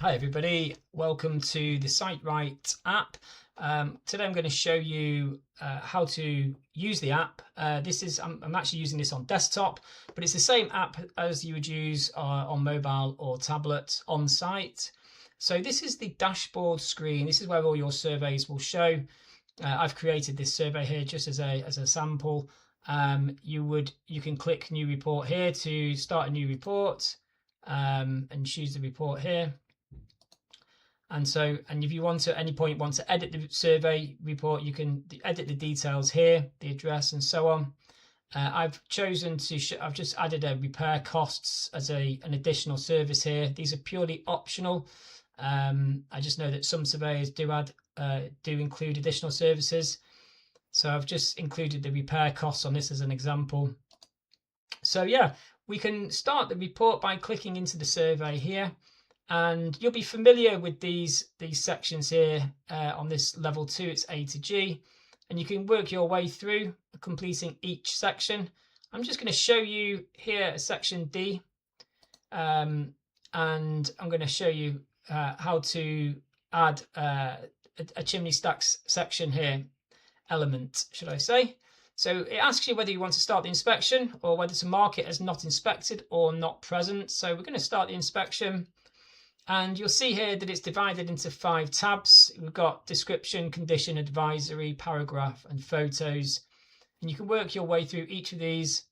Hi everybody, welcome to the SiteWrite app. Today I'm going to show you how to use the app. I'm actually using this on desktop, but it's the same app as you would use on mobile or tablet on site. So this is the dashboard screen. This is where all your surveys will show. I've created this survey here just as a sample. You can click new report here to start a new report and choose the report here. And if you want to at any point want to edit the survey report, you can edit the details here, the address and so on. I've chosen to I've just added a repair costs as an additional service here. These are purely optional. I just know that some surveyors do include additional services. So I've just included the repair costs on this as an example. So yeah, we can start the report by clicking into the survey here. And you'll be familiar with these sections here on this level 2, it's A to G, and you can work your way through completing each section. I'm just going to show you here section D, and I'm going to show you how to add a chimney stacks section here, element, should I say. So it asks you whether you want to start the inspection or whether to mark it as not inspected or not present. So we're going to start the inspection. And you'll see here that it's divided into 5 tabs. We've got description, condition, advisory, paragraph, and photos. And you can work your way through each of these,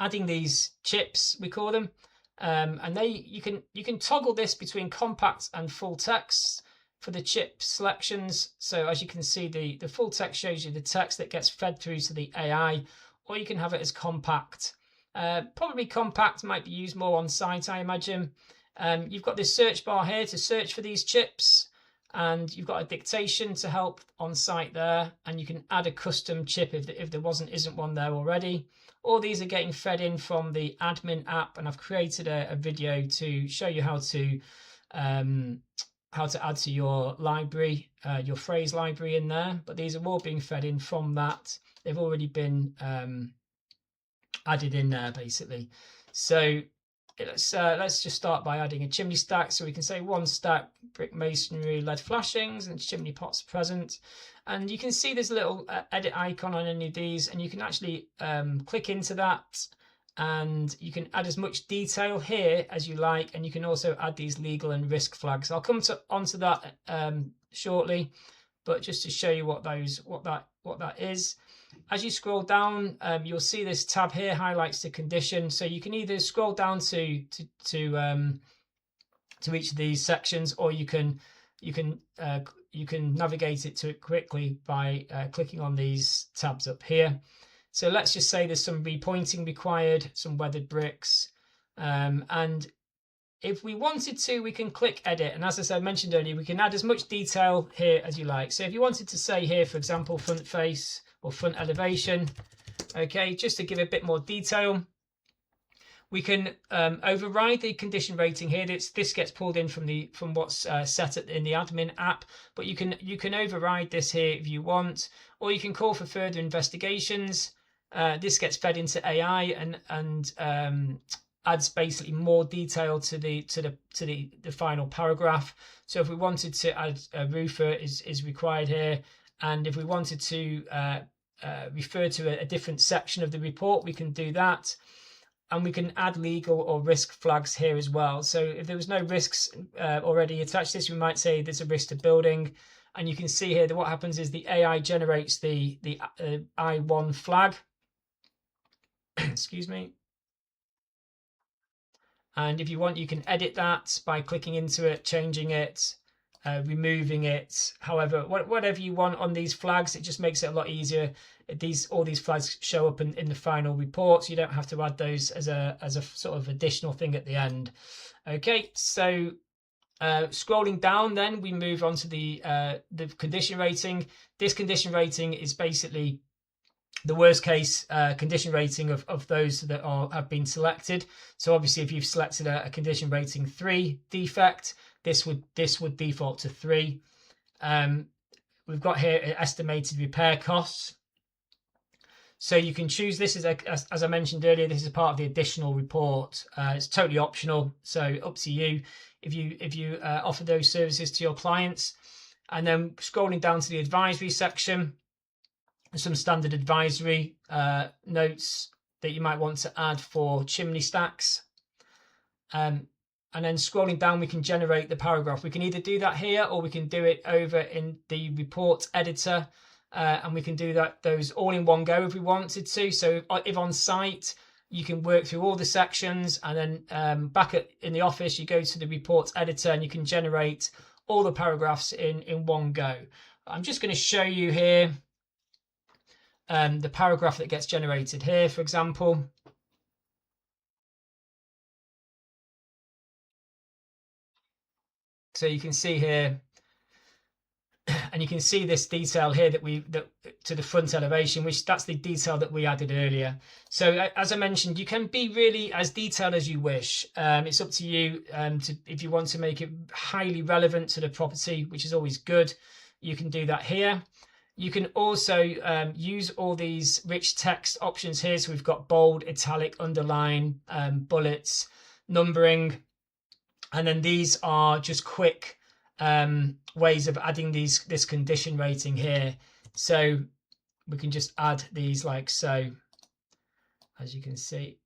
adding these chips, we call them. And you can toggle this between compact and full text for the chip selections. So as you can see, the full text shows you the text that gets fed through to the AI, or you can have it as compact. Probably compact might be used more on site, I imagine. You've got this search bar here to search for these chips, and you've got a dictation to help on site there, and you can add a custom chip if there isn't one there already. All these are getting fed in from the admin app, and I've created a video to show you how to add to your library, your phrase library in there. But these are all being fed in from that. They've already been added in there basically. So let's just start by adding a chimney stack. So we can say 1 stack brick masonry lead flashings and chimney pots present. And you can see there's a little edit icon on any of these, and you can actually click into that, and you can add as much detail here as you like, and you can also add these legal and risk flags. I'll come onto that shortly, but just to show you what that is. As you scroll down, you'll see this tab here highlights the condition. So you can either scroll down to each of these sections, or you can navigate it to it quickly by clicking on these tabs up here. So let's just say there's some repointing required, some weathered bricks, and if we wanted to, we can click edit. And as I mentioned earlier, we can add as much detail here as you like. So if you wanted to say here, for example, front face or front elevation, okay, just to give a bit more detail, we can override the condition rating here. This gets pulled in from what's set in the admin app, but you can override this here if you want, or you can call for further investigations. This gets fed into AI and adds basically more detail to the final paragraph. So if we wanted to add a roofer is required here, and if we wanted to refer to a different section of the report, we can do that. And we can add legal or risk flags here as well. So if there was no risks already attached to this, we might say there's a risk to building. And you can see here that what happens is the AI generates the I1 flag. Excuse me. And if you want, you can edit that by clicking into it, changing it, removing it. However, whatever you want on these flags, it just makes it a lot easier. All these flags show up in the final report, so you don't have to add those as a sort of additional thing at the end. Okay, so scrolling down, then we move on to the condition rating. This condition rating is basically the worst case condition rating of those that have been selected. So obviously, if you've selected a condition rating 3 defect, this would default to 3. We've got here estimated repair costs. So you can choose this as I mentioned earlier, this is a part of the additional report. It's totally optional, so up to you if you offer those services to your clients. And then scrolling down to the advisory section, some standard advisory notes that you might want to add for chimney stacks. And then scrolling down, we can generate the paragraph. We can either do that here or we can do it over in the report editor. And we can do those all in one go if we wanted to. So if on site, you can work through all the sections, and then back in the office, you go to the report editor and you can generate all the paragraphs in one go. I'm just going to show you here the paragraph that gets generated here, for example. So you can see here, and you can see this detail here that to the front elevation, which that's the detail that we added earlier. So as I mentioned, you can be really as detailed as you wish. It's up to you if you want to make it highly relevant to the property, which is always good. You can do that here. You can also use all these rich text options here. So we've got bold, italic, underline, bullets, numbering, and then these are just quick ways of adding this condition rating here. So we can just add these like so, as you can see.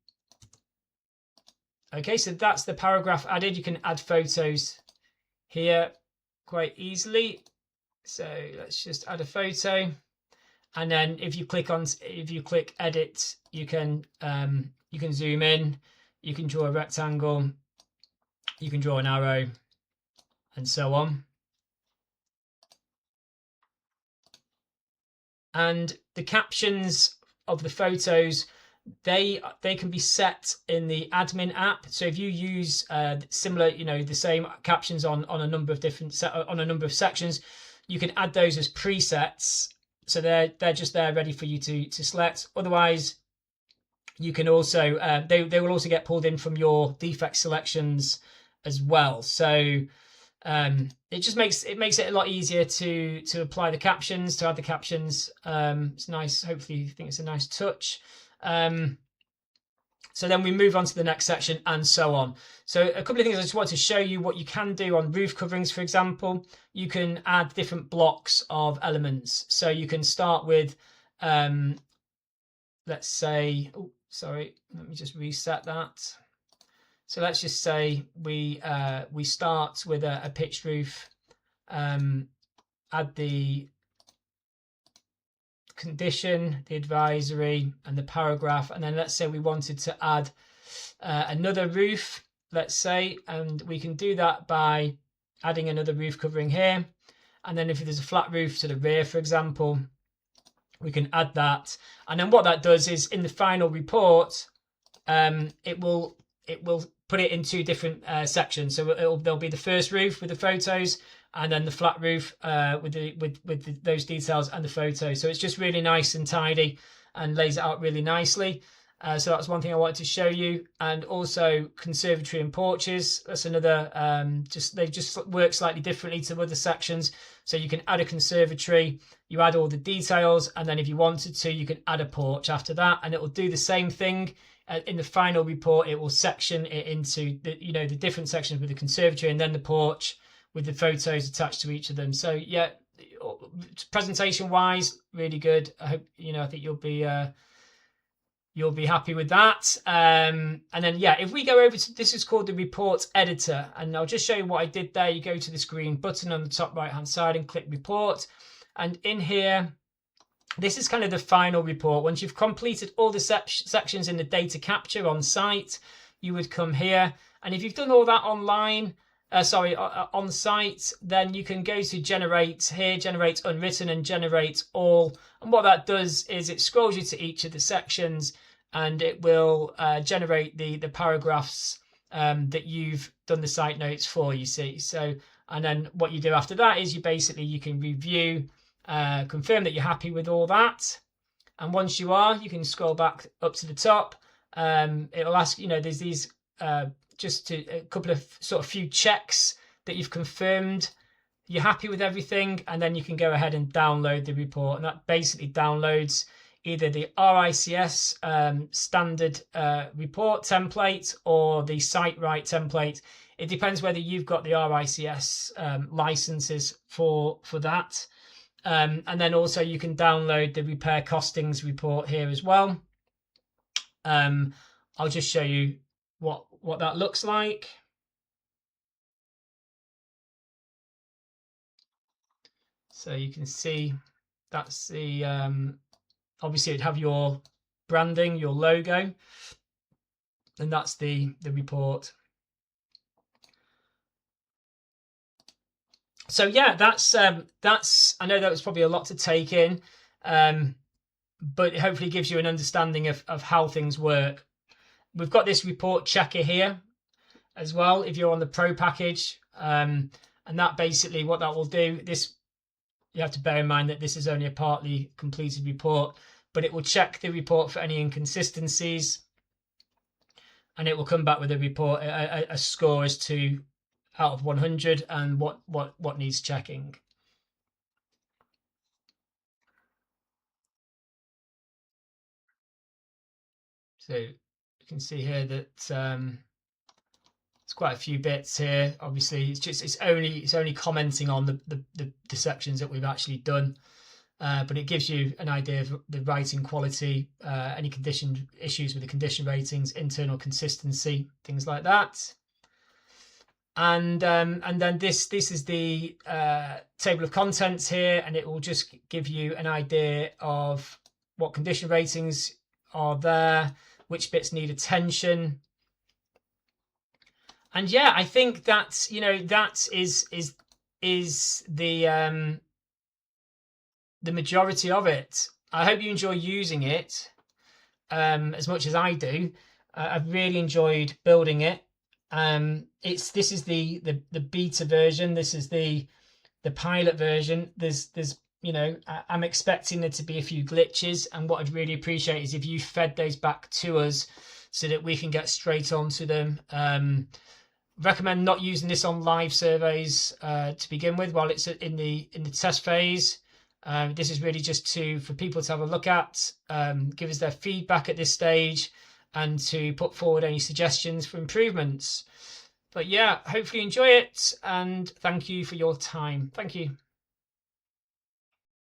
Okay, so that's the paragraph added. You can add photos here quite easily. So let's just add a photo, and then if you click edit, you can zoom in, you can draw a rectangle, you can draw an arrow, and so on. And the captions of the photos, they can be set in the admin app. So if you use similar, the same captions on a number of different sections, you can add those as presets. So they're just there ready for you to select. Otherwise, you can also they will also get pulled in from your defect selections as well. So it just makes it a lot easier to apply the captions, to add the captions. It's nice. Hopefully you think it's a nice touch. So then we move on to the next section and so on. So a couple of things I just want to show you what you can do on roof coverings, for example. You can add different blocks of elements. So you can start with, let's say, oh, sorry, let me just reset that. So let's just say we start with a pitched roof, add the condition, the advisory, and the paragraph, and then let's say we wanted to add another roof, let's say, and we can do that by adding another roof covering here. And then if there's a flat roof to the rear, for example, we can add that. And then what that does is in the final report, it will put it in two different sections. So there'll be the first roof with the photos, and then the flat roof with those details and the photos. So it's just really nice and tidy and lays it out really nicely. So that's one thing I wanted to show you. And also conservatory and porches. That's another, they just work slightly differently to other sections. So you can add a conservatory, you add all the details, and then if you wanted to, you can add a porch after that, and it will do the same thing. In the final report, it will section it into the different sections with the conservatory and then the porch with the photos attached to each of them. So yeah, presentation wise, really good. I hope I think you'll be happy with that. And then yeah, if we go over to, this is called the report editor, and I'll just show you what I did there. You go to this green button on the top right hand side and click report, and in here, this is kind of the final report. Once you've completed all the sections in the data capture on site, you would come here, and if you've done all that online, on site, then you can go to generate here, generate unwritten, and generate all. And what that does is it scrolls you to each of the sections, and it will generate the paragraphs that you've done the site notes for, you see. So, and then what you do after that is you can review, confirm that you're happy with all that. And once you are, you can scroll back up to the top. It'll ask, there's these a couple of sort of few checks that you've confirmed you're happy with everything, and then you can go ahead and download the report, and that basically downloads either the RICS standard report template or the SiteWrite template. It depends whether you've got the RICS licenses for that. And then also you can download the repair costings report here as well. I'll just show you what that looks like. So you can see that's the obviously it'd have your branding, your logo, and that's the report. So yeah, that's I know that was probably a lot to take in, but it hopefully gives you an understanding of how things work. We've got this report checker here as well if you're on the Pro package, and that basically what that will do, this you have to bear in mind that this is only a partly completed report, but it will check the report for any inconsistencies, and it will come back with a report, a score as to out of 100 and what needs checking. So you can see here that it's quite a few bits here. Obviously, it's only commenting on the sections that we've actually done, but it gives you an idea of the writing quality, any condition issues with the condition ratings, internal consistency, things like that. And then this is the table of contents here, and it will just give you an idea of what condition ratings are there, which bits need attention. And yeah, I think that's, you know, that is the majority of it. I hope you enjoy using it as much as I do. I've really enjoyed building it. This is the beta version. This is the pilot version. There's you know, I'm expecting there to be a few glitches, and what I'd really appreciate is if you fed those back to us so that we can get straight onto them. Recommend not using this on live surveys to begin with while it's in the test phase. This is really just for people to have a look at, give us their feedback at this stage, and to put forward any suggestions for improvements. But yeah, hopefully you enjoy it, and thank you for your time. Thank you.